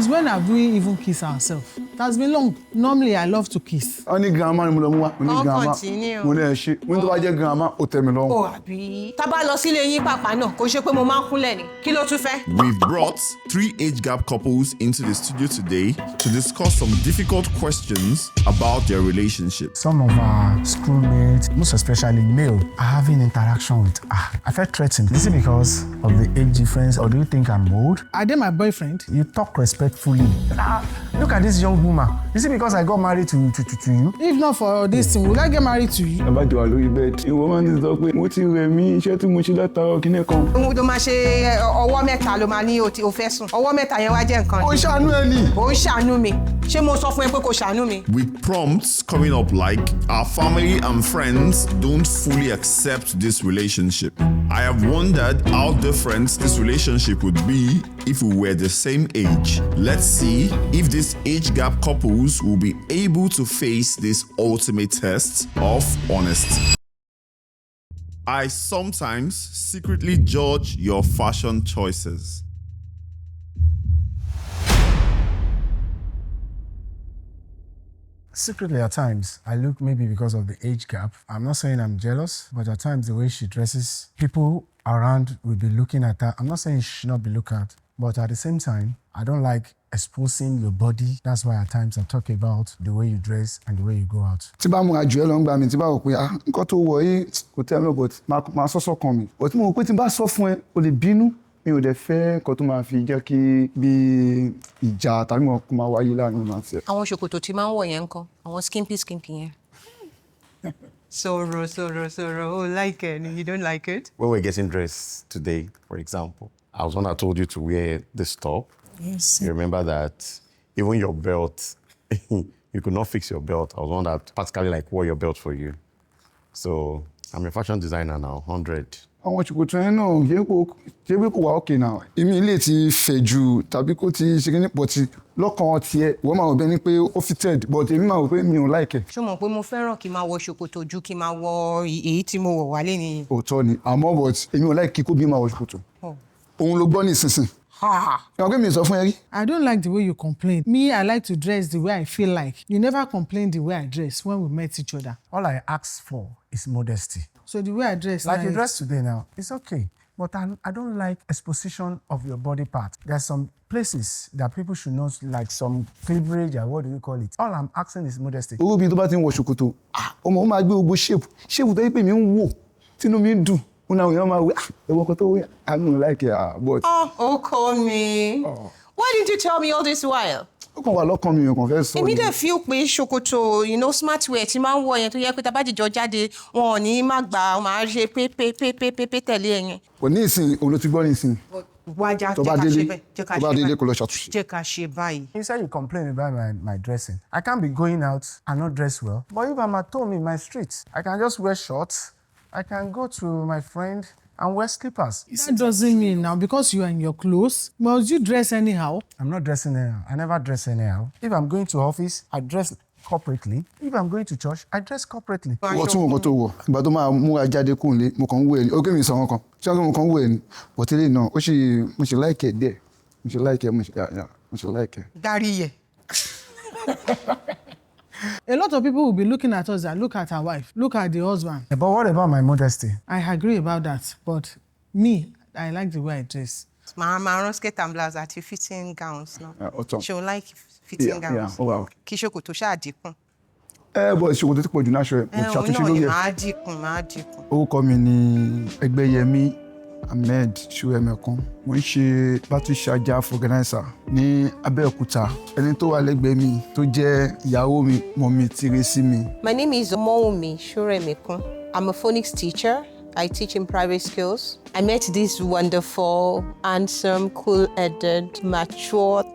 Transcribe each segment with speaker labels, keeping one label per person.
Speaker 1: Since when have we even kissed ourselves? It has been long. Normally, I love to kiss.
Speaker 2: Only grandma ni mo lọ mú wá.
Speaker 3: Continue.
Speaker 2: Mo ní ẹ ṣe. Mo ní tó bá jẹ́ grandma, ó tẹ́ mi lọ́rùn.
Speaker 3: Oh, àbí. Tá bá lọ sílé yín pàpà náà, kò ṣe pé mo máa ń kúnlẹ̀ ni. Kí ló tún fẹ́?
Speaker 4: We've brought 3 age gap couples into the studio today to discuss some difficult questions about their relationship.
Speaker 5: Some of our schoolmates, most especially male, are having interaction with I felt threatened. Is it because of the age difference, or do you think I'm old?
Speaker 1: Are they my boyfriend?
Speaker 5: You talk respectfully. Look at this young woman. Is it because I got married to you?
Speaker 1: If not for this thing, will I get married to you?
Speaker 2: Bàbá jọ wà lórí bed. Ìwọ máa ń sọ pé mo ti rẹ̀ mí iṣẹ́ tí mo ṣe látàárọ̀ kíní kan.
Speaker 3: Ohun tó máa ṣe ọwọ́ mẹ́ta ló máa ní o fẹ́ sùn. Ọwọ́ mẹ́ta yẹn wá jẹ́ nǹkan.
Speaker 2: Ó ṣàánú ẹ ni.
Speaker 3: Ó ń ṣàánú mi. Ṣé mo sọ fún ẹ pé kò ṣàánú mi?
Speaker 4: With prompts coming up like, our family and friends don't fully accept this relationship. I have wondered how different this relationship would be if we were the same age. Let's see if these age gap couples will be able to face this ultimate test of honesty. I sometimes secretly judge your fashion choices.
Speaker 5: Secretly, at times, I look maybe because of the age gap. I'm not saying I'm jealous, but at times the way she dresses, people around will be looking at her. I'm not saying she should not be looked at, but at the same time, I don't like exposing your body. That's why at times I talk about the way you dress and the way you go out.
Speaker 2: Tí bá múra jù ẹ́ lọ ń gbà mí, tí bá wò pé nǹkan tó wọ̀ yìí kò tẹ́ mi lọ, but máa sọ́sọ́ kan mi. But mo rò pé tí bá sọ fún ẹ, o lè bínú. Mi ò dẹ̀ fẹ́ nǹkan tó máa fi jẹ́ kí bí ìjà tàbí mo kó máa wáyé láàrin mi àti ẹ.
Speaker 3: Àwọn ṣòkòtò tí máa ń wọ̀ yẹn ńkọ́? Àwọn skimpy yẹn. Sọ̀rọ̀. Oh, like it. You don't like it?
Speaker 6: When we're getting dressed today, for example, I was one that told you to wear this top.
Speaker 1: Yes.
Speaker 6: You remember that even your belt, you could not fix your belt. I was one that practically wore your belt for you. So I'm a fashion designer now, 100.
Speaker 2: Àwọn ṣòkòtò yẹn náà ṣé pé kò wá òkè náà. Èmi ilé ti fẹ̀ jù tàbí kó ti ṣe kí ní pọ̀ ti lọ́kàn tiẹ̀. Wọ́n máa rò bẹ́ẹ̀ ni pé ó fitted, but èmi máa rò pé mi ò like ẹ̀.
Speaker 3: Ṣé o mọ̀ pé mo fẹ́ràn kí n máa wọ ṣòkòtò ju kí n máa wọ èyí tí mo wọ̀ wálé nìyẹn?
Speaker 2: Òótọ́ ni, àmọ́ but èmi ò like kíkó bí máa wọ ṣòkòtò. Òun ló gbọ́ ní ìsinsìn. Ìwọ̀n pé mi sọ fún ẹ rí.
Speaker 1: I don't like the way you complain. Me, I like to dress the way I feel like. You never complain the way I dress when we met each other.
Speaker 5: All I ask for is modesty.
Speaker 1: So the way I dress
Speaker 5: Like you dress today now, it's okay. But I don't like exposition of your body part. There's some places that people should not, like some cleavage, or what do you call it? All I'm asking is modesty.
Speaker 2: Owó bí tó bá ti ń wọ ṣòkòtò, ọmọ ó máa gbé gbogbo shape tó yẹ pé mi ń wò, tínú mi ń dùn. Una we máa wí, ẹ̀wọ̀n kan tó wí, I don't like it, but.
Speaker 3: Oh, call me. Why didn't you tell me all this while?
Speaker 2: Ó kàn wà lọ́kàn mi, kàn fẹ́ sọ.
Speaker 3: Èmi dẹ̀ feel pé ṣòkòtò, smart wear tí máa ń wọ̀ yẹn tó yẹ pé tá bá dìjọ jáde, wọn ò ní má gbà, máa ṣe pé tẹ̀lé ẹ̀yẹn.
Speaker 2: Kò ní ìsìn, òun ló ti gbọ́ ní ìsìn.
Speaker 3: Wájà
Speaker 2: Tó bá délé kò lọ ṣàtúnṣe.
Speaker 3: Jẹ́ ká ṣe báyìí.
Speaker 5: You said you complain about my dressing. I can't be going out and not dress well. But if I'm at home in my street, I can just wear shorts. I can go to my friend and wear slippers.
Speaker 1: That doesn't mean now because you are in your clothes, must you dress anyhow?
Speaker 5: I'm not dressing anyhow. I never dress anyhow. If I'm going to office, I dress corporately. If I'm going to church, I dress corporately.
Speaker 2: Wọ́n tún nǹkan tó wọ̀. Ìgbà tó máa múra jáde kúrò nílé, mo kàn ń wò ẹ́ ni. Ó gé mi sọ wọn kan. Ṣé mo kàn ń wò ẹ́ ni? Bọ̀tẹ́lẹ̀ náà, mo ṣe like ẹ̀ díẹ̀. Mo ṣe like ẹ̀.
Speaker 3: Dárí yẹ.
Speaker 1: A lot of people will be looking at us and look at our wife, look at the husband.
Speaker 5: But what about my modesty?
Speaker 1: I agree about that, but me, I like the way I dress.
Speaker 3: Màá rán skirt and blouse àti fitting gowns náà. Ṣé o like fitting gowns?
Speaker 2: Yeah, ó wà okay.
Speaker 3: Kí ṣòkòtò ṣáà dínkù.
Speaker 2: Bọ̀ ṣòkòtò ti pọ̀ jù náà ṣe mo ṣàtúnṣe lórí ẹ̀.
Speaker 3: Máa dínkù.
Speaker 2: Orúkọ mi ni Ogunyemi Ahmed Shoremekun-N. Mo ń ṣe battery charger organizer ní Abẹ́òkúta. Ẹni tó wà lẹ́gbẹ̀ẹ́ mi tó jẹ́ ìyàwó mi, mọ̀mí tire sí mi.
Speaker 3: My name is Wunmi Shoremekun-N. I'm a phonics teacher. I teach in private schools. I met this wonderful, handsome, cool-headed, matured,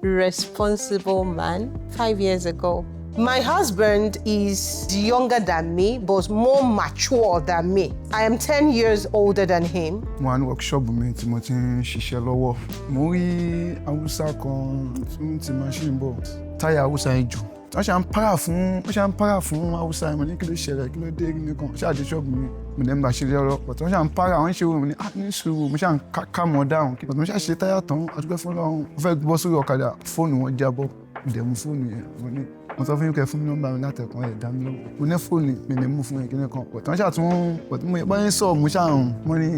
Speaker 3: responsible man 5 years ago. My husband is younger than me, but more mature than me. I am 10 years older than him.
Speaker 2: Mo wà ní workshop mi tí mo ti ń ṣiṣẹ́ lọ́wọ́. Mo rí Haúsá kan tí machine bọ̀. Táyà Haúsá yẹn jù. wọ́n ṣe à ń para fún Hausa mo ní kí ló ṣẹlẹ̀ kí ló dé kí nìkan ṣáà dé ṣọ́ọ̀bù mi mo dẹ̀ ń bá ṣeré ọ̀rọ̀ pọ̀ tí wọ́n ṣe à ń para àwọn ṣe wò mí ní sùúrù mo ṣe à ń ká mọ̀ dáhùn kí mo ṣe à ṣe táyà tán àdúgbò fún Ọlọ́run mo fẹ́ bọ́ sórí ọ̀kadà fóònù wọn jábọ́ dẹ̀ mú fóònù yẹn mo sọ fún yín kẹ́ fún mi nọ́mbà mi látẹ̀kọ́ ẹ̀ dá mi lọ́wọ́ mo ní fóònù mi lè mú fún yín kí nìkan pọ̀ tí wọ́n ṣàtún pọ̀ tí mo bá yín sọ̀rọ̀ mo ṣàrùn mo ní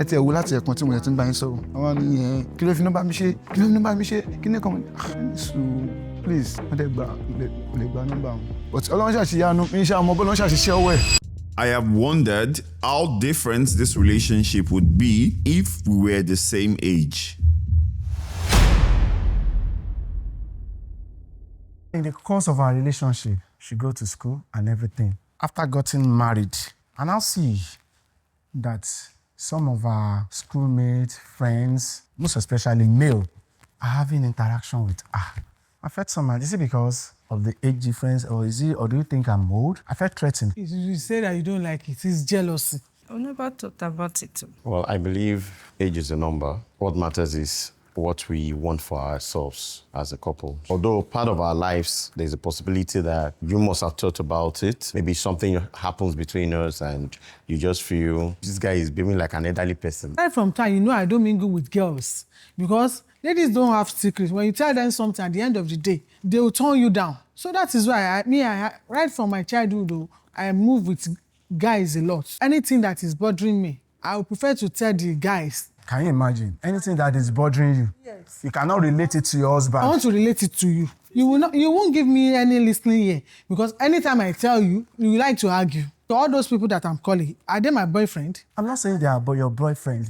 Speaker 2: ẹ ti ẹ̀wò láti ẹ̀kan tí mo yẹ ti ń bá yín sọ̀rọ̀ àwọn ni yẹn kí ló fi nọ́mbà mi ṣe kí nìkan mo ní sùúrù please wọ́n dẹ̀ gba nọ́mbà wọn but Ọlọ́run ṣàṣeyanu mi ṣe àwọn ọmọ bọ́ọ̀lù ṣàṣeyṣẹ́ ọwọ́ ẹ̀.
Speaker 4: I have wondered how different this relationship would be if we were the same age.
Speaker 5: In the course of our relationship, she go to school and everything. After getting married, I now see that some of our schoolmates, friends, most especially male, are having interaction with her. I felt somehow, is it because of the age difference or do you think I'm old? I felt threatened.
Speaker 1: You say that you don't like it. It's jealousy.
Speaker 7: I never thought about it.
Speaker 6: Well, I believe age is a number. What matters is what we want for ourselves as a couple. Although part of our lives, there's a possibility that you must have thought about it. Maybe something happens between us and you just feel, this guy is behaving like an elderly person.
Speaker 1: Right from time, I don't mingle with girls because ladies don't have secrets. When you tell them something at the end of the day, they will turn you down. So that is why I right from my childhood, though, I move with guys a lot. Anything that is bothering me, I would prefer to tell the guys.
Speaker 5: Can you imagine? Anything that is bothering you, yes. You cannot relate it to your husband.
Speaker 1: I want to relate it to you. You won't give me any listening here because anytime I tell you, you will like to argue. So all those people that I'm calling, are they my boyfriend?
Speaker 5: I'm not saying they are your boyfriend.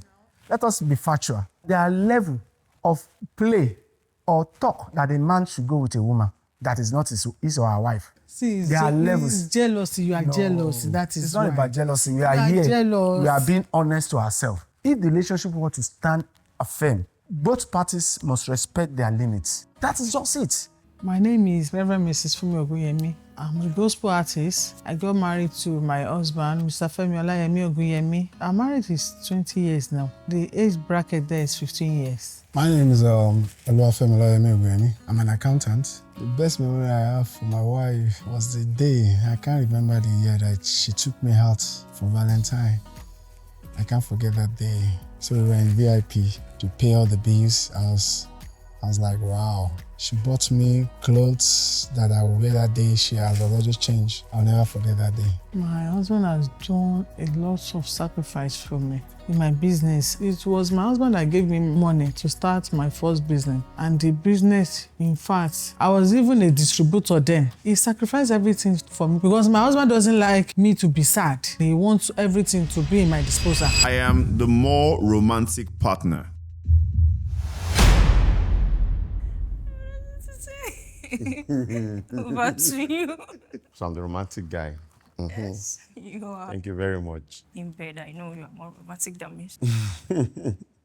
Speaker 5: Let us be factual. There are level of play or talk that a man should go with a woman that is not his or her wife.
Speaker 1: See,
Speaker 5: there are levels.
Speaker 1: It's jealousy. You are jealous. That is
Speaker 5: it's not
Speaker 1: why.
Speaker 5: about jealousy. We are here.
Speaker 1: Jealous.
Speaker 5: We are being honest to ourselves. If the relationship wants to stand firm, both parties must respect their limits. That is just it.
Speaker 1: My name is Reverend Mrs. Ogunyemi. I'm a gospel artist. I got married to my husband, Mr. Femi Ogunyemi. Our marriage is 20 years now. The age bracket there is 15 years.
Speaker 5: My name is Oluwafemi N. I'm an accountant. The best memory I have for my wife was the day, I can't remember the year, that she took me out for Valentine. I can't forget that day. So we were in VIP to pay all the bills. I was like, wow. She bought me clothes that I will wear that day. She has already changed. I'll never forget that day. My husband has done a lot of sacrifice for me in my business. It was my husband that gave me money to start my first business. And the business, in fact, I was even a distributor then. He sacrificed everything for me because my husband doesn't like me to be sad. He wants everything to be in my disposal.
Speaker 4: I am the more romantic partner.
Speaker 7: Over to you.
Speaker 6: So I'm the romantic guy. Mm-hmm.
Speaker 7: Yes, you are.
Speaker 6: Thank you very much.
Speaker 7: In bed, I know you are more romantic than me.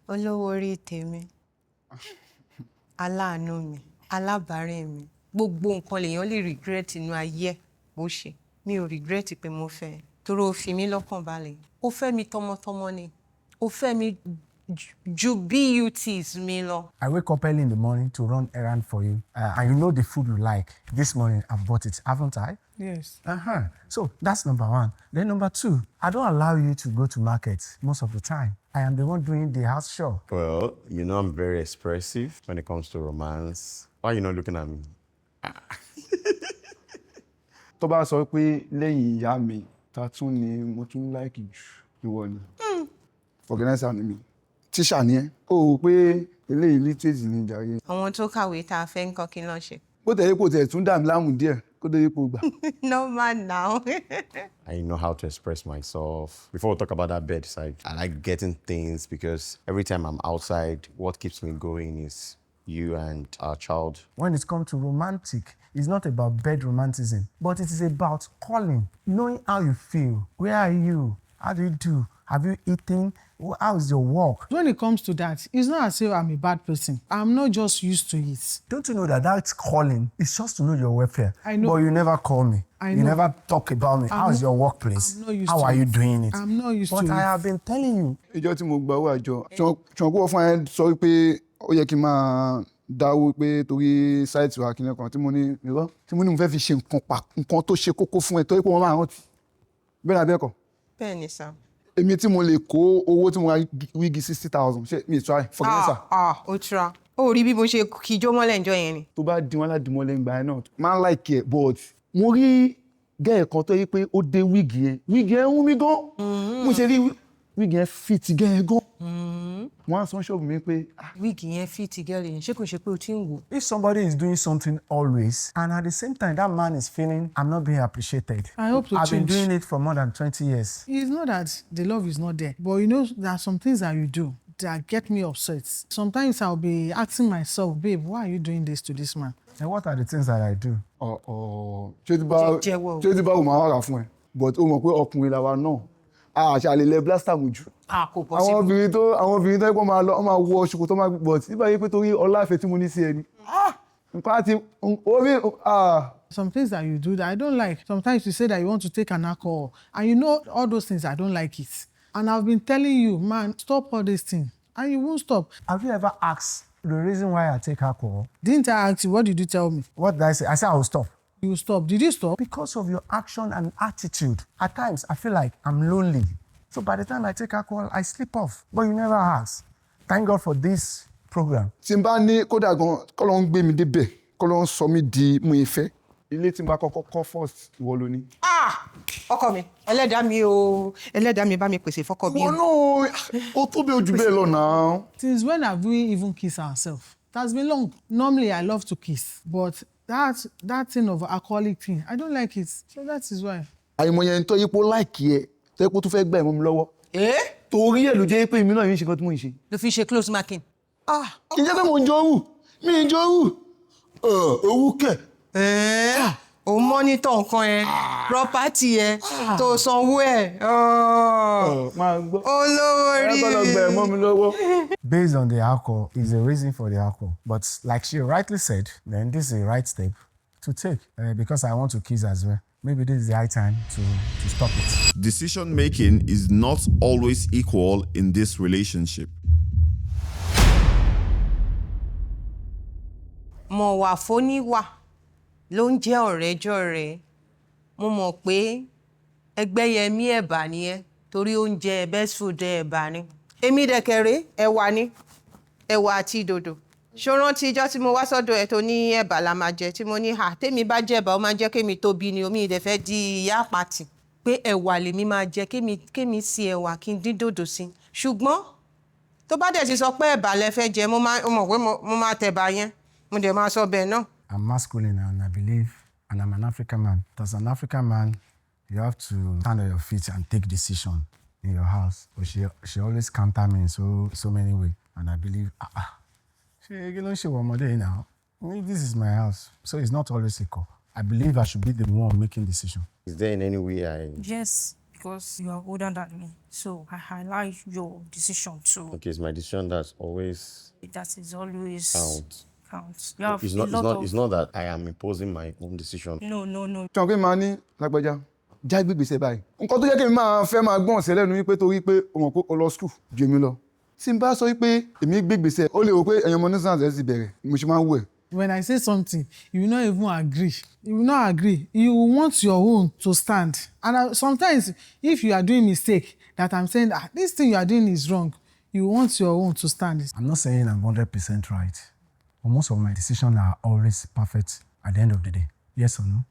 Speaker 3: Olówó orí tèmi, aláàánú mi, alábàárẹ̀ mi, gbogbo nǹkan lèèyàn lè regret inú ayé bó ṣe. Mi ò regret pé mo fẹ́, torí ó fi mí lọ́kàn balẹ̀. Ó fẹ́ mi tọmọtọmọ ni, ó fẹ́ mi ju BUTs mi lọ.
Speaker 5: I wake up early in the morning to run errand for you, and you know the food you like. This morning I bought it, haven't I?
Speaker 1: Yes.
Speaker 5: So that's number one. Then number two, I don't allow you to go to market most of the time. I am the one doing the house show.
Speaker 6: Well, you know I'm very expressive when it comes to romance. Why are you not looking at me?
Speaker 2: Tó bá sọ pé lẹ́yìn ìyá mi, ta tún ni mo tún like jù ìwọ ni. Organizer ni mi. Tíṣà ni ẹ́. Ó rò pé eléyìí literate ni jàre.
Speaker 3: Àwọn tó kàwé tá a fẹ́ ń kọ́ kí ló ṣe.
Speaker 2: Bó tẹ̀ ipò tẹ̀ tún dà mí láàmú díẹ̀ kó dé ipò gbà.
Speaker 3: Normal now.
Speaker 6: I know how to express myself. Before we talk about that bedside, I like getting things because every time I'm outside, what keeps me going is you and our child.
Speaker 5: When it comes to romantic, it's not about bed romanticism, but it is about calling, knowing how you feel. Where are you? How do you do? Have you eaten? How is your work? When it comes to that, it's not as if I'm a bad person. I'm not just used to it. Don't you know that that's calling? It's just to know your welfare. I know. But you never call me. I know. You never talk about me. How is your workplace?
Speaker 1: I'm not used
Speaker 5: How
Speaker 1: to
Speaker 5: are
Speaker 1: it.
Speaker 5: you doing it?
Speaker 1: I'm not used to it.
Speaker 5: But I have been telling you.
Speaker 2: Ìjọ́ tí mo gba owó àjọ, ṣànkó fún ẹ sọ pé ó yẹ kí n máa dáwó pé torí sáìtì wa kìnìún kan tí mo ní mo fẹ́ fi ṣe nǹkan tó ṣe kókó fún ẹ torí pé wọ́n máa rántí bẹ́ẹ̀ ni abẹ́ẹ̀kọ́.
Speaker 3: bẹ́ẹ̀ ni sá.
Speaker 2: èmi tí mo lè kó owó tí mo ra wíìgì 60,000 ṣe mi try forget sir.
Speaker 3: ó tura ó rí bí mo ṣe kíjó mọ́lẹ̀ ńjọ́ yẹn ni.
Speaker 2: tó bá di wọn ládìmọ́lẹ̀ ńgbà yẹn náà máa ń like ẹ̀ but mo rí gẹ́ẹ̀ kan tó yí pé ó dé wíìgì yẹn ń wú mi gan mo ṣe rí wíìgì yẹn fit gẹ́ẹ̀ gan wọ́n á sọ ṣọ́ọ̀bù mi pé.
Speaker 3: wíìgì yẹn fit gẹ́ẹ̀ yẹn ṣé kò ṣe pé o ti ń wò.
Speaker 5: If somebody is doing something always, and at the same time that man is feeling I'm not being appreciated.
Speaker 1: I hope to
Speaker 5: I've
Speaker 1: change.
Speaker 5: been doing it for more than 20 years.
Speaker 1: It's not that the love is not there, but there are some things that you do that get me upset. Sometimes I'll be asking myself, babe, why are you doing this to this man?
Speaker 5: And what are the things that I do?
Speaker 2: ṣé tí bá wù máa wà fún ẹ but ó mọ̀ pé ọkùnrin làwa náà àṣà àlelẹ̀ blaster mú jù.
Speaker 3: kò pọ̀
Speaker 2: àwọn obìnrin tó kọ́ máa wọ ṣòkòtò tó máa but nígbà yìí pé torí ọláfẹ́ tí mo ní sí ẹni nǹkan àti orí.
Speaker 1: Some things that you do that I don't like. Sometimes you say that you want to take an alcohol, and all those things, I don't like it. And I've been telling you, man, stop all these things, and you won't stop.
Speaker 5: Have you ever asked the reason why I take alcohol?
Speaker 1: Didn't I ask you? What did you tell me?
Speaker 5: What did I say? I said I will stop.
Speaker 1: You will stop. Did you stop?
Speaker 5: Because of your action and attitude. At times, I feel like I'm lonely. So by the time I take alcohol, I slip off. But you never ask. Thank God for this program.
Speaker 2: tí n bá ní kódà gan kọ́ ló ń gbé mi débẹ̀ kọ́ ló ń sọ mí di mú ìfẹ́ ilé tí n bá kọ́kọ́ kọ́ first ìwọ ló ní.
Speaker 3: ọkọ mi ẹlẹ́dàá mi bá mi pèsè fọ́kọ mi.
Speaker 2: wọn náà ó tó bí ojú bẹ́ẹ̀ lọ náà.
Speaker 1: Since when have we even kissed ourselves? It has been long. Normally, I love to kiss, but that thing of alcoholic thing, I don't like it. So that is why.
Speaker 2: àìmọye ẹni tó yẹ pé ó láìkí ẹ tó yẹ pé ó tún fẹ́ gbà ẹ̀ mọ́ mi lọ́wọ́. torí ẹ̀ ló jẹ́ pé èmi náà yín ṣe nǹkan tí mò ń ṣe.
Speaker 3: ló fi ṣe close marking.
Speaker 2: kì í jẹ́ pé mo ń jowú mi ń jowú owú kẹ̀.
Speaker 3: o mọ́nítọ̀ nǹkan ẹ property ẹ tó sanwó ẹ.
Speaker 2: máa gbọ́
Speaker 3: olówó rí.
Speaker 2: ẹ bá lọ gbà ẹ̀ mọ́ mi lọ́wọ́.
Speaker 5: Based on the alcohol is the reason for the alcohol. But like she rightly said, then this is the right step to take because I want to kiss as well. Maybe this is the high time to stop it.
Speaker 4: Decision making is not always equal in this relationship.
Speaker 3: Mo wà fóníwà ló ń jẹ́ ọ̀rẹ́jọ̀rẹ́. Mo mọ̀ pé Ẹgbẹ́yẹmí ẹ̀bà ni ẹ́ torí oúnjẹ best food ẹ̀bà ni. Èmi dẹ̀kẹ̀rẹ́ ẹ̀wà ni ẹ̀wà àti dòdò. Ṣó rántí ijọ́ tí mo wá sọ́dọ̀ ẹ̀ tó ní ẹ̀bà la máa jẹ tí mo ní tèmi bá jẹ ẹ̀bà ó máa jẹ́ kémi tóbi ni omi ìdẹ̀fẹ́ di ìyá àpàtì pé ẹ̀wà lèmi máa jẹ kémi sí ẹ̀wà kí n dín dòdò sí. Ṣùgbọ́n tó bá dẹ̀ ti sọ pé ẹ̀bà lẹ fẹ́ jẹ mo mọ̀ pé mo máa tẹ̀bà yẹn mo dẹ̀ máa sọ bẹ́ẹ̀ náà.
Speaker 5: I'm masculine and I believe and I'm an African man. As an African man, you have to stand on your feet and take decision in your house. But she always counter me in so many ways. And I believe, now. This is my house. So it's not always equal. I believe I should be the one making decision.
Speaker 6: Is there in any way
Speaker 7: Yes, because you are older than me. So I highlight your decision too.
Speaker 6: Okay, it's my decision that's always
Speaker 7: That is always counts. You have
Speaker 6: it's not that I am imposing my own decision.
Speaker 7: No.
Speaker 2: tí wọn pé máa ní lágbájá já gbégbèsè báyìí nǹkan tó yẹ kí n máa fẹ́ máa gbọ́n ọ̀sẹ̀ lẹ́nu wípé torí pé o mọ̀ pé o lọ skul ju èmi lọ tí n bá sọ wípé èmi gbégbèsè ó lè wò pé ẹ̀yin ọmọ nísàn àti ẹ̀sìn bẹ̀rẹ̀ mo ṣe máa ń wù ẹ̀.
Speaker 1: When I say something, you will not even agree. You will not agree. You will want your own to stand. And sometimes, if you are doing mistake, that I'm saying this thing you are doing is wrong, you want your own to stand.
Speaker 5: I'm not saying I'm 100% right. But most of my decisions are always perfect at the end of the day. Yes or no?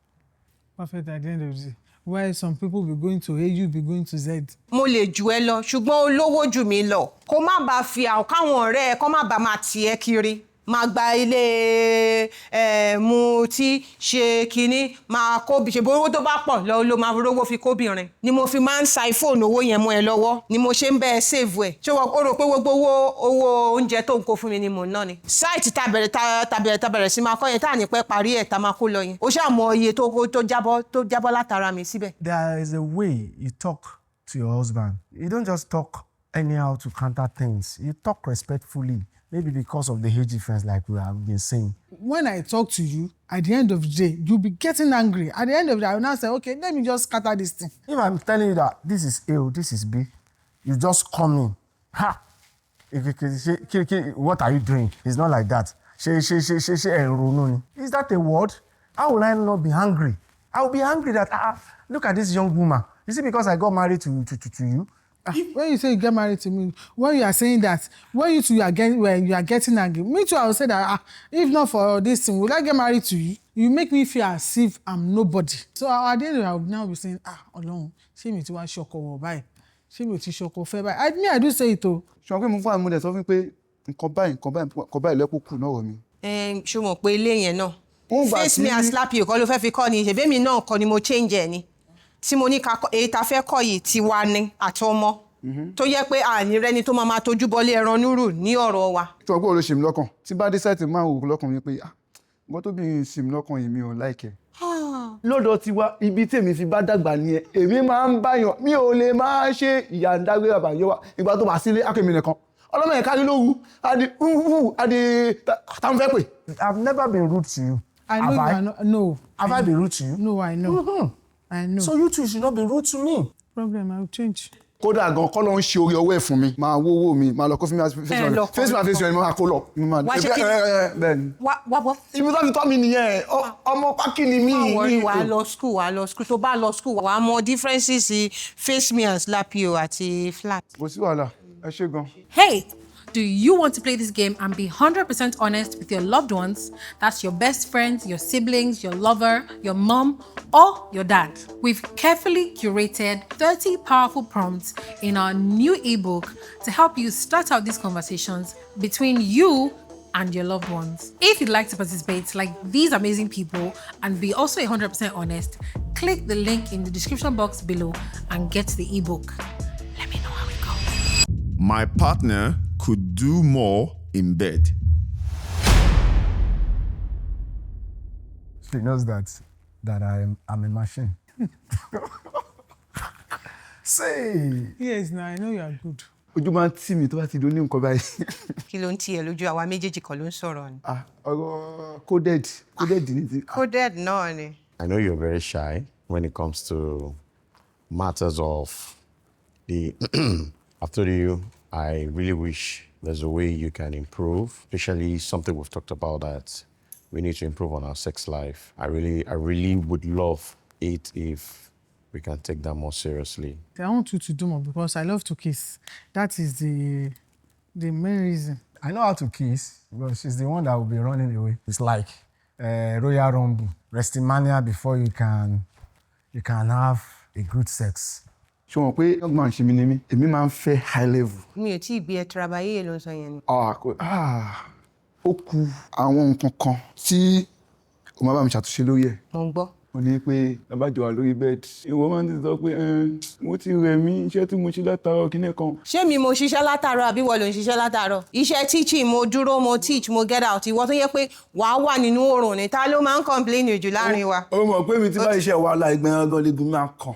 Speaker 1: Perfect at the end of the day. Why some people be going to A, you be going to Z.
Speaker 3: Mo lè jù ẹ́ lọ ṣùgbọ́n olówó jù mí lọ kó má bàa fi àwọn káwọn ọ̀rẹ́ ẹ kó má bàa máa tì ẹ́ kiri máa gba ilé mu tí ṣe kinní máa kóbi ṣe bó owó tó bá pọ̀ lọ ló máa rówó fi kóbìnrin ni mo fi máa ń sa iPhone owó yẹn mọ́ ẹ lọ́wọ́ ni mo ṣe ń bẹ́ẹ̀ save ẹ̀ ṣé o rò pé gbogbo owó oúnjẹ tó ń kó fún mi ni mò ń ná ni sáìtì tabẹ̀rẹ̀ sí máa kọ́ yẹn tá à ní pẹ́ parí ẹ̀ tá máa kó lọ yẹn ó ṣàmọ iye tó jábọ́ látara mi síbẹ̀.
Speaker 5: There is a way you talk to your husband. You don't just talk anyhow to counter things. You talk respectfully. Maybe because of the age difference, like we have been saying.
Speaker 1: When I talk to you, at the end of the day, you'll be getting angry. At the end of the day, I will now say, okay, let me just scatter this thing.
Speaker 5: If I'm telling you that this is A, this is B, you just come in. Ha! What are you doing? It's not like that. Is that a word? How will I not be angry? I will be angry that, look at this young woman. Is it because I got married to you?
Speaker 1: When you say you get married to me, when you are saying that, when you are getting angry, me too, I will say that, if not for this thing, would I get married to you? You make me feel as if I'm nobody. So at the end, I would now be saying, Ọlọ́run, ṣé mi ti wá ṣọkọ wọ̀ báyìí? Ṣé mi ti ṣọkọ fẹ́ báyìí? I do say it o.
Speaker 2: Ṣé mo fún àwọn ọmọdé sọ fún pé nǹkan báyìí lẹ́kọ̀ọ́ náà mi.
Speaker 3: Ṣé mo pé ilé yẹn náà? Face me and slap you kọ́ ló fẹ́ fi kọ́ ni, ṣèbí mi náà kọ́ ni mo change ẹ̀ ni. Tí mo ní èyí ta fẹ́ kọ́ yìí ti wá ní àtọmọ. Tó yẹ pé àní rẹni tó máa tójú bọ́lé ẹran núrù ní ọ̀rọ̀ wa.
Speaker 2: Tí wọ́n gbọ́ ló ṣe mí lọ́kàn. Tí bá dé sẹ́ẹ̀tì máa wò lọ́kàn mi pé nǹkan tó bí ṣe mí lọ́kàn yìí mi ò láìkẹ́. Lọ́dọ̀ tiwa ibi tèmi fi bá dàgbà nìyẹn èmi máa ń báyàn mi ò lè máa ṣe ìyá ń dágbé àbàyọ wa ìgbà tó bá sílé akémi nìkan ọlọ́mọ yẹn kárí lóru adi táwọn fẹ́ pè.
Speaker 5: I've never been rude to you.
Speaker 1: I know you are not. No.
Speaker 5: Have I been rude to you?
Speaker 1: No, I know. I know.
Speaker 5: So you two should not be rude to me.
Speaker 1: Problem, I will change.
Speaker 2: Kódà gan kọ́ ló ń ṣe orí ọwọ́ ẹ̀ fún mi máa wówó mi máa lọ kó face mi máa kó lọ.
Speaker 3: Wá ṣe kí
Speaker 2: bẹ́ẹ̀ni.
Speaker 3: wá bọ́.
Speaker 2: Ibi tó ti tọ́ mi nìyẹn ọmọ pákí ni mí.
Speaker 3: Wà á lọ school tó bá lọ school wà á mọ differences face me and slap you àti flat.
Speaker 2: Kò sí wàhálà ẹ ṣé gan.
Speaker 8: Hey, do you want to play this game and be 100% honest with your loved ones? That's your best friends, your siblings, your lover, your mom, or your dad. We've carefully curated 30 powerful prompts in our new ebook to help you start out these conversations between you and your loved ones. If you'd like to participate like these amazing people and be also 100% honest, click the link in the description box below and get the ebook. Let me know how it goes.
Speaker 4: My partner could do more in bed.
Speaker 5: She knows that I'm a machine. Say.
Speaker 1: Yes, now I know you are good.
Speaker 2: Ojú máa ń tì mí tó bá ti dún ní nǹkan báyìí.
Speaker 3: Kí ló ń tì ẹ́ lójú àwa méjèèjì kan ló ń sọ̀rọ̀ ni.
Speaker 2: Ọ̀rọ̀ coded ni ti.
Speaker 3: Coded náà ni.
Speaker 6: I know you're very shy when it comes to matters of the... I've told you, I really wish there's a way you can improve, especially something we've talked about that we need to improve on our sex life. I really would love it if we can take that more seriously.
Speaker 1: I want you to do more because I love to kiss. That is the main reason.
Speaker 5: I know how to kiss, but she's the one that will be running away. It's like Royal Rumble, WrestleMania before you can have a good sex.
Speaker 2: Ṣé wọn pé young man ṣe mi ni mí èmi máa ń fẹ́ high level.
Speaker 3: Mi ò tí ì bí ẹ trabayé ló ń sọ yẹn ni.
Speaker 2: Ó kù àwọn nǹkan kan tí o máa bá mi ṣàtúnṣe lórí ẹ̀.
Speaker 3: Mo ń gbọ́.
Speaker 2: Mo ní pé labájọ wà lórí bẹ́ẹ̀dì. Ìwọ máa ń sọ pé mo ti rẹ̀ mí iṣẹ́ tí mo ṣe látàárọ̀ kíní kan.
Speaker 3: Ṣé mi mo ṣiṣẹ́ látàárọ̀ àbí wọ́n ló ń ṣiṣẹ́ látàárọ̀? Iṣẹ́ teaching mo dúró mo teach mo get out ìwọ tó yẹ pé wàá wà nínú oòrùn ni ta ló máa ń complain jù láàrin wa.
Speaker 2: Ó mọ̀ pé mi ti bá iṣẹ́ wàhálà ìgbẹ́yàn gan legun máa kàn.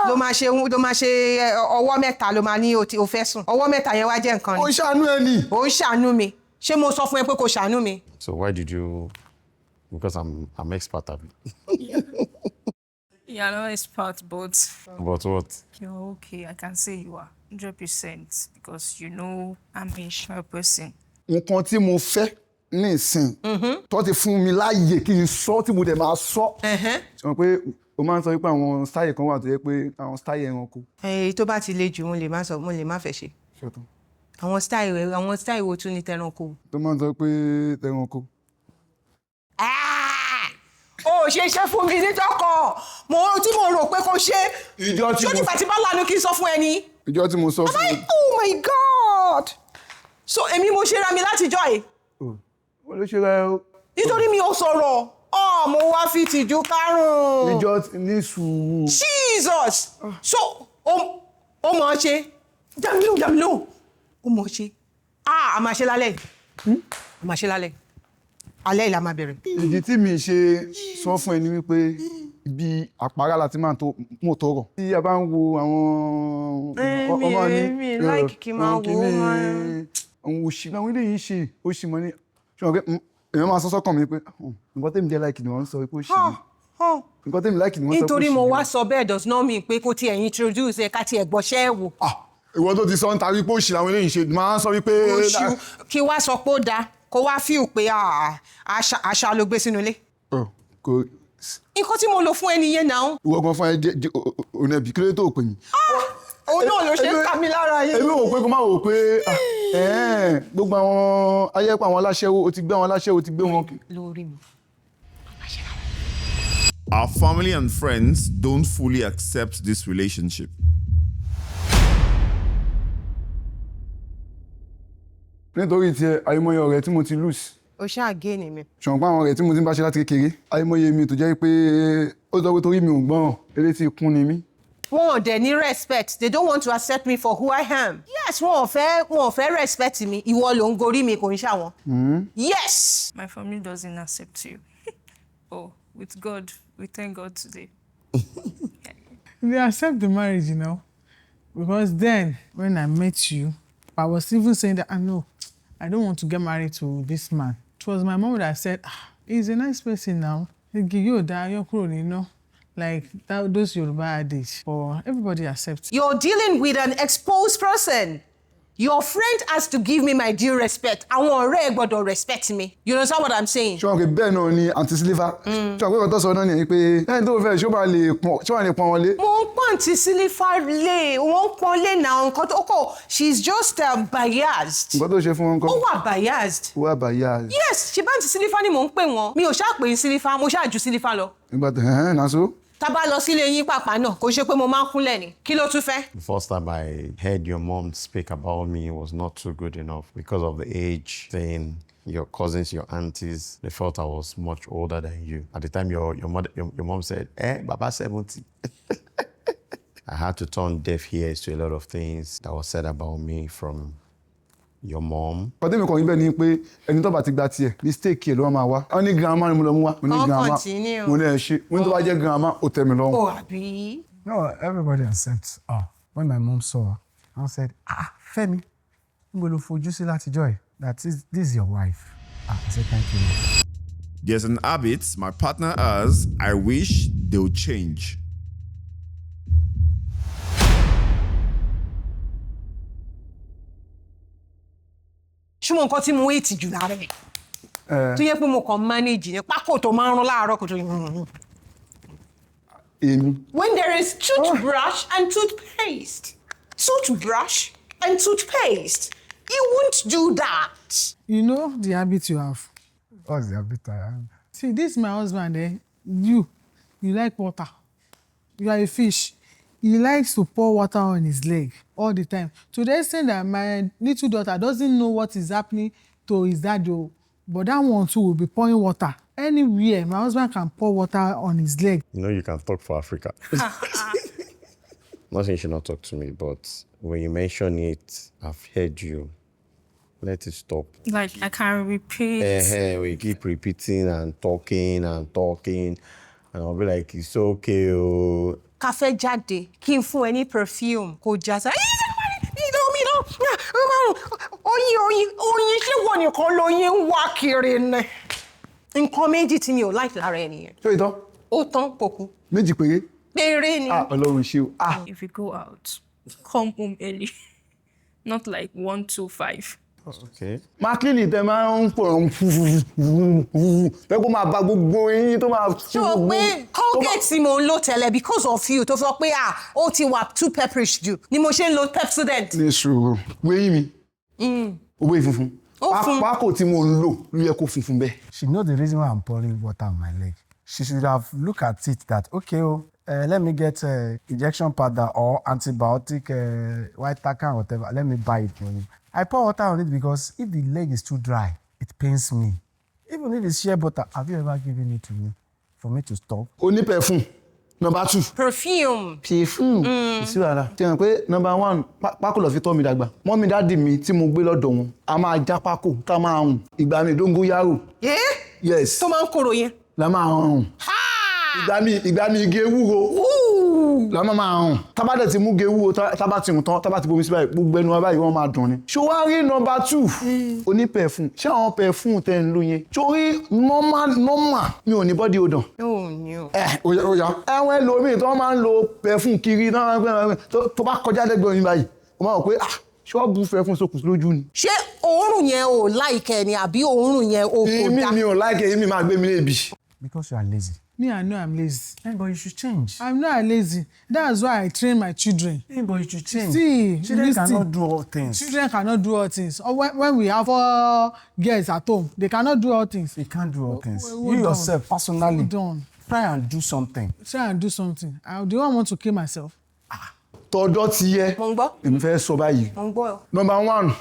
Speaker 3: Ló máa ṣe ọwọ́ mẹ́ta ló máa ní o fẹ́ sùn. Ọwọ́ mẹ́ta yẹn wá jẹ́ nǹkan ni.
Speaker 2: Ó ṣàánú ẹ ni.
Speaker 3: Ó ń ṣàánú mi. Ṣé mo sọ fún ẹ pé kò ṣàánú mi?
Speaker 6: So why did you... Because I'm expert at it.
Speaker 7: You're not expert, but
Speaker 6: But what?
Speaker 7: you're okay. I can say you are 100% because you know I'm a shy person.
Speaker 2: Nǹkan tí mo fẹ́ ní ìsìn tó ti fún mi láàyè kí n sọ tí mo dẹ̀ máa sọ. Ṣé pé o máa ń sọ wípé àwọn style kan wà tó yẹ pé àwọn style ẹranko.
Speaker 3: Èyí tó bá ti le jù mo lè má fẹ́ ṣe.
Speaker 2: Ṣètò.
Speaker 3: Àwọn style wo tún ní tẹranko?
Speaker 2: Tó máa ń sọ pé ẹranko.
Speaker 3: Ó ṣe iṣẹ́ fún mi nítọ́kọ̀ tí mo rò pé kò ṣe.
Speaker 2: Ìjọ tí mo...
Speaker 3: Ṣó nígbà tí bá lanu kí n sọ fún ẹni?
Speaker 2: Ìjọ tí mo sọ fún mi.
Speaker 3: Oh my God! So èmi mo ṣe ra mi látijọ́ ẹ̀.
Speaker 2: Wọ́n ló ṣe ra ẹ.
Speaker 3: Nítorí mi ò sọ̀rọ̀. Mo wá fi tìjú kárùn-ún.
Speaker 2: Ìjọ ní sùúrù.
Speaker 3: Jesus! So ó mọ̀ ọ́ ṣe. Dàmílò. Ó mọ̀ ọ́ ṣe. A máa ṣe lálẹ́. A máa ṣe lálẹ́. Alẹ́ ìlà máa bẹ̀rẹ̀.
Speaker 2: Ìdí tí mi ṣe sọ fún ẹni wípé bí àpárá láti máa tó mò tọrọ. Tí a bá ń wo àwọn ọmọ ní
Speaker 3: mi like kí máa wo
Speaker 2: àwọn òṣì náà ilé yìí ṣe òṣì mọ́ ní ṣùgbọ́n pé èèyàn máa sọ sọ́kàn mi pé nǹkan tèmi jẹ́ láìkì ni wọ́n ń sọ pé òṣì ni nǹkan tèmi láìkì ni wọ́n ń sọ pé òṣì ni.
Speaker 3: Nítorí mo wá sọ bẹ́ẹ̀ does not mean pé kó tiẹ̀ introduce ẹ̀ ká tiẹ̀ gbọ́ṣẹ́ ẹ̀ wò.
Speaker 2: Ìwọ tó ti sọ ń ta wípé òṣì làwọn eléyìí ṣe máa ń sọ wípé.
Speaker 3: Kí wá sọ pé ó dáa kó wá feel pé àṣà ló gbé sínú ilé.
Speaker 2: Kò.
Speaker 3: Nǹkan tí mo lò fún ẹni yẹn náà.
Speaker 2: Ìwọ gan fún ẹ òun ẹbí kí ló tó pè mí.
Speaker 3: Òun náà ló ṣe ń ká mi lára yìí.
Speaker 2: Èmi ò pé kó má wò pé gbogbo àwọn ayẹ́pọ̀ àwọn aláṣẹ́wó o ti gbé àwọn aláṣẹ́wó o ti gbé wọn.
Speaker 3: Lórí mi.
Speaker 4: Our family and friends don't fully accept this relationship.
Speaker 2: Nítorí tiẹ̀ àìmọye ọ̀rẹ́ tí mo ti lose.
Speaker 3: O ṣáà gé ni mi.
Speaker 2: Ṣùgbọ́n àwọn ọ̀rẹ́ tí mo ti ń bá ṣe láti kékeré àìmọye mi tó jẹ́ pé ó sọ pé torí mi ò gbọ́ràn eré tí kún ni mí.
Speaker 3: Wọn ò dẹ̀ ní respect. They don't want to accept me for who I am. Yes, wọn ò fẹ́ respect mi. Ìwọ ló ń gorí mi kò ń ṣàwọn. Yes.
Speaker 7: My family doesn't accept you. Oh, with God, we thank God today.
Speaker 1: They accept the marriage, you know, because then when I met you, I was even saying that I don't want to get married to this man. It was my mom that said, he's a nice person now. Like those Yoruba adage, but everybody accepts.
Speaker 3: You're dealing with an exposed person. Your friend has to give me my due respect. Àwọn ọ̀rẹ́ ẹ gbọ́dọ̀ respect me. You understand what I'm saying?
Speaker 2: Ṣé wọn kì í bẹ́ẹ̀ náà ni Aunty Silver? Ṣé wọn pé ọ̀tọ̀ sọ náà ni pé lẹ́yìn tó fẹ́ ṣé wọ́n lè pọ́n wọn lé?
Speaker 3: Mo ń pọ́n Aunty Silver lé, wọ́n ń pọ́n lé náà nǹkan tó kọ̀. She's just biased.
Speaker 2: Nǹkan tó ṣe fún wọn kọ́.
Speaker 3: Ó wà biased.
Speaker 2: Ó wà biased.
Speaker 3: Yes, ṣe bá Aunty Silver ni mò ń pè wọ́n. Mi ò ṣáà pè Silver, mo ṣáà ju Silver lọ.
Speaker 2: Nígbà tó náà so.
Speaker 3: Tá bá lọ sílé yín pàpà náà kò ṣe pé mo máa ń kúnlẹ̀ ni kí ló tún fẹ́.
Speaker 6: The first time I heard your mom speak about me was not too good enough because of the age thing. Your cousins, your aunties, they felt I was much older than you. At the time, your mom said, Baba 70. I had to turn deaf ears to a lot of things that was said about me from your mom.
Speaker 2: Pàdé mi kàn yín bẹ́ẹ̀ ni pé ẹni tó bá ti gba tiẹ̀ mistake ló máa wá. Wọ́n ní grandma ni mo lọ mú wá. Mo ní grandma. Mo ní ẹ ṣe. Mo ní tó bá jẹ́ grandma ó tẹ́ mi lọ́rùn.
Speaker 3: Oh, àbí.
Speaker 5: No, everybody accepts. When my mom saw her, I said, Femi, níbo ló fojú sí látijọ́ ẹ̀? This is your wife. I said, thank you.
Speaker 4: There's an habit my partner has. I wish they would change.
Speaker 3: Ṣùgbọ́n nǹkan tí mo wé ìtìjú lára ẹ̀. Tó yẹ pé mo kàn manage ní pákó tó máa ń rún láàárọ̀ kò tó yẹ. When there is toothbrush and toothpaste. Toothbrush and toothpaste. You won't do that.
Speaker 1: You know the habit you have.
Speaker 5: What's the habit I have?
Speaker 1: See, this is my husband, you like water. You are a fish. He likes to pour water on his leg all the time. To the extent that my little daughter doesn't know what is happening to his dad, but that one too will be pouring water. Anywhere, my husband can pour water on his leg.
Speaker 6: You know you can talk for Africa. Not saying you should not talk to me, but when you mention it, I've heard you. Let it stop.
Speaker 7: Like, I can repeat.
Speaker 6: We keep repeating and talking, and I'll be like, it's okay.
Speaker 3: Ká fẹ́ jáde kí n fún ẹ ní perfume kò já sá. Oyin ṣé wọ́n nìkan lóyin ń wá kiri ni. Nǹkan méjì tí mi ò like lára ẹ nìyẹn.
Speaker 2: Ṣé ìtàn?
Speaker 3: Ó tán kò kú.
Speaker 2: Méjì péré.
Speaker 3: Péré ni.
Speaker 2: Ọlọ́run ṣe o.
Speaker 7: If you go out, come home early. Not like 1, 2, 5.
Speaker 6: Okay.
Speaker 2: Mákìlì tẹ máa ń pọ̀ fẹ́ kó máa ba gbogbo eyín tó máa.
Speaker 3: Ṣé o pé Colgate tí mo ń lò tẹ́lẹ̀ because of you tó sọ pé ó ti wà too pepperish jù ni mo ṣe ń lo Pepsodent.
Speaker 2: Ní sùúrù, wéyìn mi. Owó ìfunfun. Pákó tí mo ń lò ló yẹ kó funfun bẹ́ẹ̀.
Speaker 5: She knows the reason why I'm pouring water on my leg. She should have looked at it that, okay, let me get injection powder or antibiotic, white tacker, whatever. Let me buy it for you. I pour water on it because if the leg is too dry, it pains me. Even if it's shea butter, have you ever given it to me for me to stop?
Speaker 2: Oní perfume, number 2.
Speaker 3: Perfume.
Speaker 2: Ìsí wàhálà. Tí wọ́n pé number 1, pákó lọ fi tọ́ mi dàgbà. Mọ́mí dáàdì mi tí mo gbé lọ́dọ̀ wọn, a máa já pákó, tá máa hùn. Ìgbà mi dóngóyárò. Yes.
Speaker 3: Tó máa ń korò yẹn.
Speaker 2: La máa hùn. Ìgbà mi igi ewúro. La máa hùn. Tábà dẹ̀ ti mú igi ewúro, tábà ti hùn tán, tábà ti bomi sí báyìí, gbogbo ẹnu wa báyìí wọ́n máa dùn ni. Ṣé wá rí number 2? Oní perfume. Ṣé àwọn perfume tẹ́ ń lò yẹn? Torí normal mi ò ní body odor.
Speaker 3: Oh no.
Speaker 2: Ó yá. Ẹ̀wọ̀n ẹlòmíì tó máa ń lo perfume kiri tó bá kọjá lẹ́gbẹ̀ẹ́ yín báyìí. Ó máa rò pé ṣọ́ọ̀bù fẹ́ fún sókùn lójú ni.
Speaker 3: ṣé òórùn yẹn ò láìkẹ́ ni àbí òórùn yẹn ò kò dá?
Speaker 2: mi ò láìkẹ́ èmi máa gbé mi lébi.
Speaker 5: Because you are lazy.
Speaker 1: Me, I know I'm lazy.
Speaker 5: Hey, but you should change.
Speaker 1: I'm not lazy. That's why I train my children.
Speaker 5: Hey, but you should change.
Speaker 1: See,
Speaker 5: children
Speaker 1: listen.
Speaker 5: cannot do all things.
Speaker 1: Children cannot do all things. Or when we have 4 girls at home, they cannot do all things.
Speaker 5: They can't do all things.
Speaker 1: Hold
Speaker 5: You
Speaker 1: on.
Speaker 5: yourself, personally,
Speaker 1: Hold on.
Speaker 5: try and do something.
Speaker 1: Try and do something. Do you want to kill myself?
Speaker 2: tọjọ́ ti yẹ
Speaker 3: Mo ń gbọ́.
Speaker 2: èmi fẹ́ sọ báyìí.
Speaker 3: Mo ń gbọ́.
Speaker 2: Number 1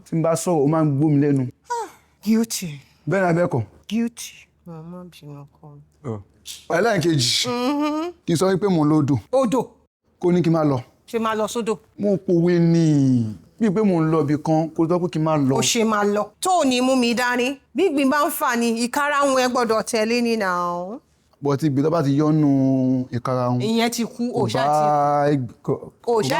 Speaker 2: tí n bá sọ̀rọ̀ ó máa ń gbó mi lẹ́nu.
Speaker 3: Guilty.
Speaker 2: Bẹ́ẹ̀ ni abẹ́kọ̀.
Speaker 3: Guilty. Màmá bínú kan.
Speaker 2: ẹlẹ́ẹ̀kejì kí n sọ wípé mò ń lọ odò
Speaker 3: Odò.
Speaker 2: kó ní kí n máa lọ.
Speaker 3: Ṣé máa lọ sódò?
Speaker 2: mo pòwe ní bí pé mò ń lọ ibì kan kó sọ pé kí n máa lọ.
Speaker 3: Ó ṣe máa lọ. Tó ò ní mú mi dání. Bí ìgbín bá ń fà ní ìkarahun ẹ gbọ́dọ̀ tẹ̀lé ní náà.
Speaker 2: bọ̀ tí ìgbé tó bá ti yọ́nú ìkarahun.
Speaker 3: Ìyẹn ti kú.
Speaker 2: kò bá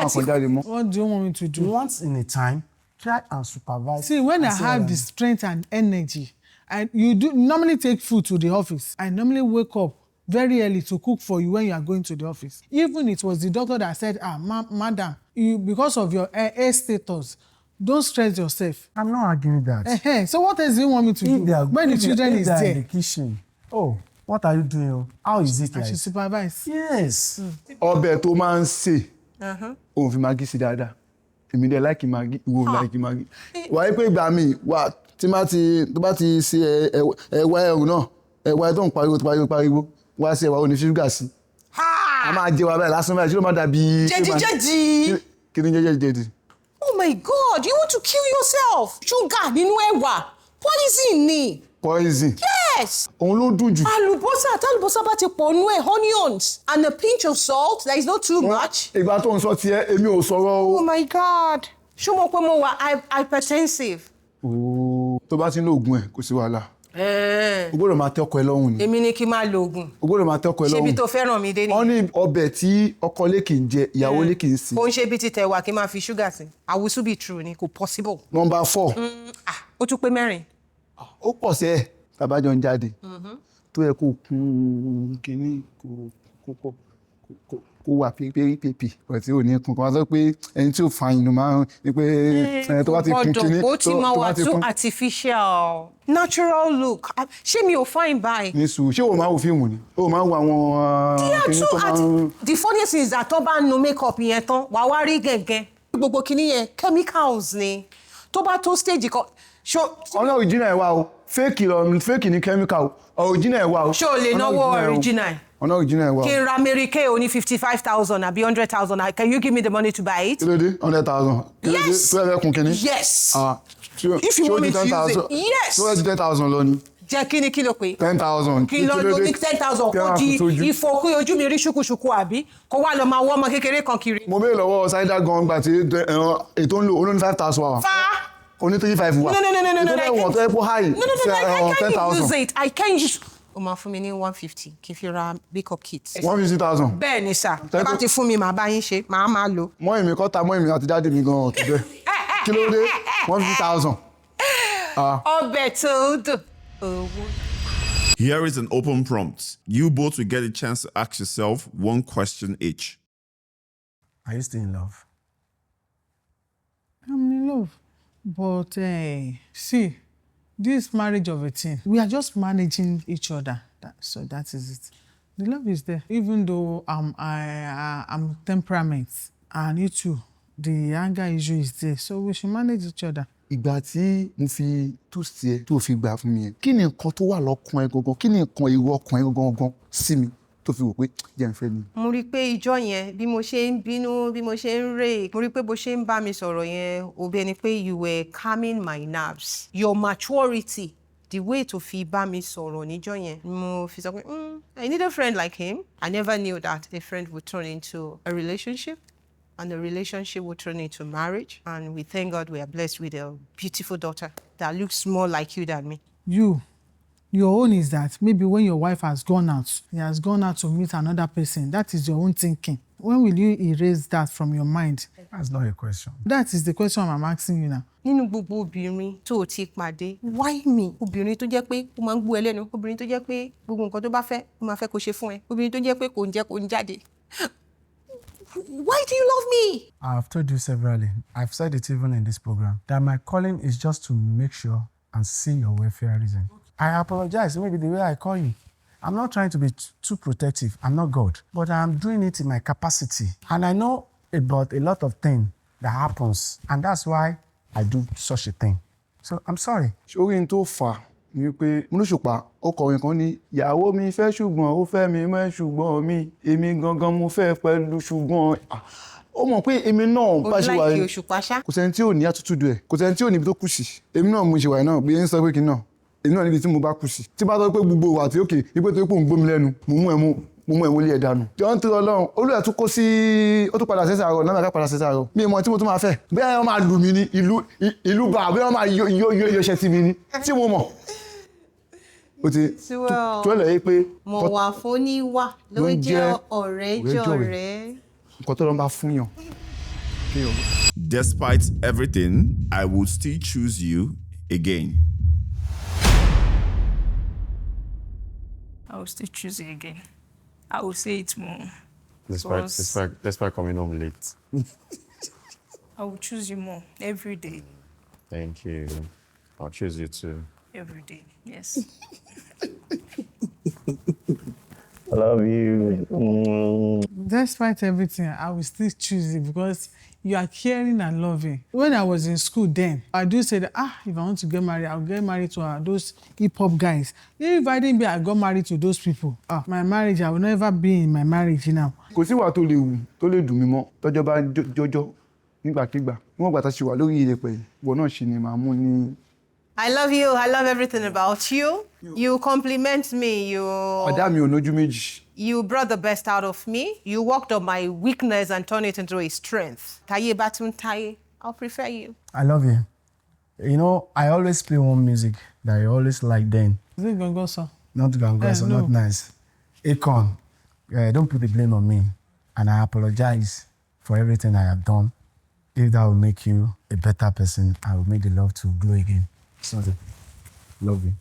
Speaker 2: àkàn jáde mọ́.
Speaker 1: What do you want me to do?
Speaker 5: Once in a time, try and supervise.
Speaker 1: See, when I
Speaker 5: and
Speaker 1: have the strength and energy, you do normally take food to the office. I normally wake up very early to cook for you when you are going to the office. Even it was the doctor that said, madam, because of your air status, don't stress yourself.
Speaker 5: I'm not arguing that.
Speaker 1: So what else do you want me to do when the children is
Speaker 5: in
Speaker 1: there?
Speaker 5: the kitchen. Oh, what are you doing? How is it
Speaker 1: I
Speaker 5: like?
Speaker 1: should supervise.
Speaker 5: Yes.
Speaker 2: ọbẹ̀ tó máa ń sè òun fi magi sí dáadáa èmi dẹ̀ láìkì magi ìwọ láìkì magi. wàá pé ìgbà mi wà tí tó bá ti ṣe ẹ̀wà ẹ̀rù náà ẹ̀wà ẹ̀ tó ń pariwo wá sí ẹ̀wà òní ṣúgà sí. a máa jẹ wa báyìí lásán báyìí ṣé ló máa dàbí.
Speaker 3: Jẹ̀díjẹ̀dí.
Speaker 2: kí ni jẹ́jẹ́jẹ́dì.
Speaker 3: Oh my God, you want to kill yourself? Ṣúgà nínú ẹ̀wà. Poison ni.
Speaker 2: Poison.
Speaker 3: Yes.
Speaker 2: òun ló dùn jù.
Speaker 3: Àlùbọ́sà bá ti pọ̀ nú ẹ̀, onions and a pinch of salt, there is not too much.
Speaker 2: ìgbà tó ń sọ tiẹ̀ èmi ò sọ̀rọ̀ o.
Speaker 3: Oh my God. Ṣé mo pé mo wà hypertensive?
Speaker 2: tó bá ti ń lo oògùn ẹ̀ kò sí wàhálà. o gbọ́dọ̀ máa tẹ́ ọkọ ẹ lọ́rùn ni.
Speaker 3: Èmi ni kí n máa lo oògùn.
Speaker 2: o gbọ́dọ̀ máa tẹ́ ọkọ ẹ lọ́rùn.
Speaker 3: Ṣé bí tó fẹ́ràn mi dé ni?
Speaker 2: wọ́n ní ọbẹ̀ tí ọkọ lé kì í jẹ ìyàwó lé kì í sè.
Speaker 3: Kò ń ṣe bí ti tẹ̀wà kí n máa fi ṣúgà sí. Àwùsù be true ni, kò possible.
Speaker 2: Number 4.
Speaker 3: Ó tún pé 4.
Speaker 2: ó pọ̀ sí ẹ̀ tàbájọ ń jáde tó yẹ kó kún kínní kó wà pépépépé ọ̀tí ò ní kún kan wá sọ pé ẹni tí ò fa ìnù máa ń ní pé tó bá ti kún kínní
Speaker 3: ó ti máa wà
Speaker 2: ti
Speaker 3: too
Speaker 2: kún.
Speaker 3: artificial natural look. Ṣé mi ò fine by?
Speaker 2: ní sùúrù ṣé o máa wo fíìmù ni o máa wo àwọn kínní tó máa ń.
Speaker 3: The funniest thing is that tó bá ń nu makeup yẹn tán wàá wá rí gẹ̀gẹ́ gbogbo kínní yẹn chemicals ni tó bá tó stage kan.
Speaker 2: ọ̀nà original ẹ̀ wá o fake ni chemical original ẹ̀ wá o.
Speaker 3: Ṣé o lè náwó original?
Speaker 2: ọ̀nà original ẹ̀ wá o.
Speaker 3: Kí n ra Mary Kay o ní 55,000 àbí 100,000, can you give me the money to buy it?
Speaker 2: kí ló dé 100,000.
Speaker 3: Yes.
Speaker 2: tó yẹ fẹ́ kun kínní.
Speaker 3: Yes.
Speaker 2: If
Speaker 3: you want me to use it, yes.
Speaker 2: tó yẹ ju 10,000 lọ ni.
Speaker 3: Jẹ́ kí ni kí ló pé?
Speaker 2: 10,000.
Speaker 3: Kí n lọ lo ní 10,000 kó di ìfọ̀ kí ojú mi rí ṣùkùṣùkù àbí kó wá lọ máa wọ́ ọmọ kékeré kan kiri.
Speaker 2: mo béèrè lọ́wọ́ ṣáídà gan gbà tí ètò ń lò olóní 5,000 wà. oní 3,500 wà.
Speaker 3: No,
Speaker 2: ètò ẹ̀wọ̀n tó yẹ kó high.
Speaker 3: No, I can't
Speaker 2: 10,000.
Speaker 3: use it. I can't use. O máa fún mi ní 150 kí n fi ra makeup kit.
Speaker 2: 150,000.
Speaker 3: Bẹ́ẹ̀ ni sà, ẹ bá ti fún mi màá bá yín ṣe, màá máa lò.
Speaker 2: mọ́ èmi kọ́ta mọ́ èmi àti dáàdì mi gan ọ̀tún bẹ́ẹ̀. kí ló dé 150,000.
Speaker 3: Ọbẹ̀ tó dùn.
Speaker 4: Here is an open prompt. You both will get a chance to ask yourself one question each.
Speaker 5: Are you still in love?
Speaker 1: I'm in love. But see, this marriage of a thing, we are just managing each other. So that is it. The love is there. Even though I'm temperament, and you too, the anger issue is there. So we should manage each other.
Speaker 2: ìgbà tí mo fi tó sí ẹ tó fi gbà fún mi yẹn kí ni nǹkan tó wà lọ́kàn ẹ gangan kí ni nǹkan èrò ọkàn ẹ gangan sí mi tó fi wò pé jẹ́ n fẹ́ ni.
Speaker 3: Mo rí i pé ìjọ yẹn bí mo ṣe ń bínú bí mo ṣe ń rè mo rí i pé bó ṣe ń bá mi sọ̀rọ̀ yẹn ó bí ẹni pé you were calming my nerves. Your maturity, the way to fi bá mi sọ̀rọ̀ níjọ́ yẹn mo fi sọ pé I need a friend like him. I never knew that a friend would turn into a relationship. And the relationship will turn into marriage. And we thank God we are blessed with a beautiful daughter that looks more like you than me.
Speaker 1: Your own is that maybe when your wife has gone out, he has gone out to meet another person. That is your own thinking. When will you erase that from your mind?
Speaker 5: That's not a question.
Speaker 1: That is the question I'm asking you now.
Speaker 3: Nínú gbogbo obìnrin tó o ti pàdé, why me? Obìnrin tó jẹ́ pé ó máa ń gbó ẹ lẹ́nu, obìnrin tó jẹ́ pé gbogbo nǹkan tó bá fẹ́ ó máa fẹ́ kó ṣe fún ẹ, obìnrin tó jẹ́ pé kò ń jẹ́ kó ń jáde. Why do you love me?
Speaker 5: I've told you severally, I've said it even in this program, that my calling is just to make sure and see your welfare reason. I apologize, maybe the way I call you. I'm not trying to be too protective. I'm not God. But I'm doing it in my capacity. And I know about a lot of things that happens. And that's why I do such a thing. So I'm sorry.
Speaker 2: Ṣorí n tó fà ni wípé Múlùṣùpá ó kọrin kan ní ìyàwó mi fẹ́ ṣùgbọ́n ó fẹ́ mi mọ́ ṣùgbọ́n mi èmi gangan mo fẹ́ pẹ̀lú ṣùgbọ́n ó mọ̀ pé èmi náà bá ṣe wà
Speaker 3: Like Òṣùpá ṣá.
Speaker 2: kò sẹ́ni tí ò ní attitude ẹ̀ kò sẹ́ni tí ò ní ibi tó kù sí èmi náà mo ṣe wà náà bí ẹ ń sọ pé kí náà èmi náà níbi tí mo bá kù sí tí bá sọ pé gbogbo wà tí òkè ipò tó pò ń gbómi lẹ́nu mo mú ẹ̀mú lé ẹ̀ dànù. jọ ń tẹ Ọlọ́run olúwa tún kó sí ó tún padà sẹ́sẹ̀ àárọ̀ náà ká padà sẹ́sẹ̀ àárọ̀ mi mọ̀ tí mo tún máa fẹ́ bẹ́ẹ̀ wọ́n máa lù mí ní ìlú bá bẹ́ẹ̀ wọ́n máa yọṣẹ́ sí mi ní tí mo mọ̀. ó ti tó lẹ̀ yí pé.
Speaker 3: mo wà fún níwà ló jẹ́ ọ̀rẹ́ jọ̀rẹ́.
Speaker 2: nǹkan tó lọ bá fún yàn.
Speaker 4: Despite everything, I would still choose you again.
Speaker 7: I will still choose it again. I will say it more.
Speaker 6: Despite coming home late.
Speaker 7: I will choose you more every day.
Speaker 6: Thank you. I'll choose you too.
Speaker 7: Every day, yes.
Speaker 6: I love you.
Speaker 1: Despite everything, I will still choose you because you are caring and loving. When I was in school then, I do say that, if I want to get married, I'll get married to those hip-hop guys. If I didn't be, I got married to those people. My marriage, I will never be in my marriage now.
Speaker 2: Kò sí wà tó lè wù tó lè dùn mí mọ́ tọ́jọ́ bá jọjọ́ nígbàkigbà wọ́n gbà tá ṣe wà lórí ìyẹ̀pẹ̀ ìwọ náà ṣì ni màá mú ní.
Speaker 3: I love you. I love everything about you. You compliment me.
Speaker 2: Ọ̀dà mi ò lójú méjì.
Speaker 3: You brought the best out of me. You worked on my weakness and turned it into a strength. Taye batun taye. I'll prefer you.
Speaker 5: I love you. You know, I always play one music that I always like then.
Speaker 1: Is it Gangoso?
Speaker 5: Not Gangoso,
Speaker 1: No.
Speaker 5: not nice. Akon. Don't put the blame on me. And I apologize for everything I have done. If that will make you a better person, I will make the love to glow again. Sorry. Love you.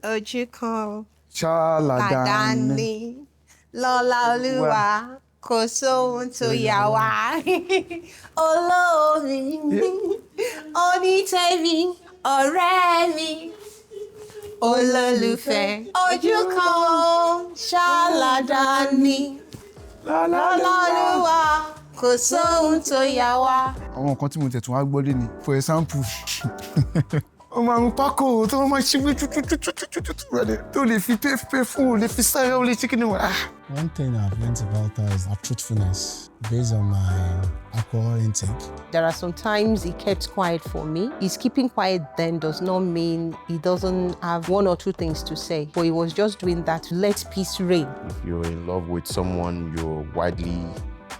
Speaker 3: Ojúkan
Speaker 2: Ṣáàlàdání.
Speaker 3: Lọ́lá Olúwa kò sóhun tó yà wá. Olómi onítẹ̀mí ọ̀rẹ́ mi olólùfẹ́. Ojúkan Ṣáàlàdání. Lọ́lá Olúwa kò sóhun tó yà wá.
Speaker 2: Àwọn nǹkan tí mo tẹ̀tún wá gbọ́ lé ni for example ó máa ń pákó tó máa ṣe wí tútútútútútú rẹ̀ tó lè fi pé fún ò lè fi sáré ó lè ṣe kí ni wọ́n.
Speaker 5: One thing I've learned about her is her truthfulness based on my alcohol intake.
Speaker 3: There are some times he kept quiet for me. His keeping quiet then does not mean he doesn't have one or two things to say, but he was just doing that to let peace reign.
Speaker 6: If you're in love with someone you're widely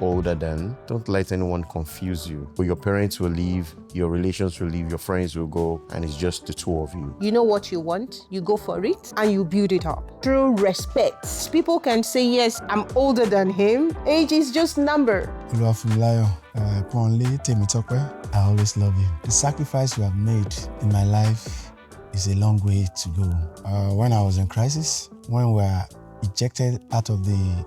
Speaker 6: older than, don't let anyone confuse you. But your parents will leave, your relations will leave, your friends will go, and it's just the two of you.
Speaker 3: You know what you want, you go for it, and you build it up. Through respect. People can say, yes, I'm older than him. Age is just number.
Speaker 5: Oluwafemi Temitope, I always love you. The sacrifice you have made in my life is a long way to go. When I was in crisis, when we were ejected out of the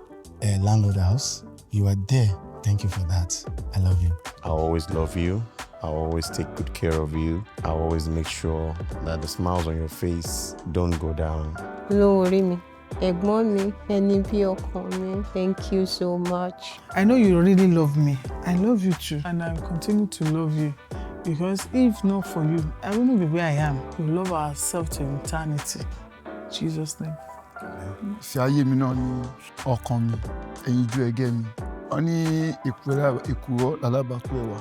Speaker 5: landlord house, you were there. Thank you for that. I love you.
Speaker 6: I always love you. I always take good care of you. I always make sure that the smiles on your face don't go down.
Speaker 3: Lórí mi, ẹ̀gbọ́n mi, ẹni bí ọkàn mi. Thank you so much.
Speaker 1: I know you really love me. I love you too. And I will continue to love you. Because if not for you, I wouldn't be where I am. We love ourselves to eternity. In Jesus' name.
Speaker 2: Fi ayé mi náà ní ọkàn mi, ẹ̀yin ju ẹgẹ́ mi. Wọ́n ní èkùrọ́ lálábàákú ẹ̀wà.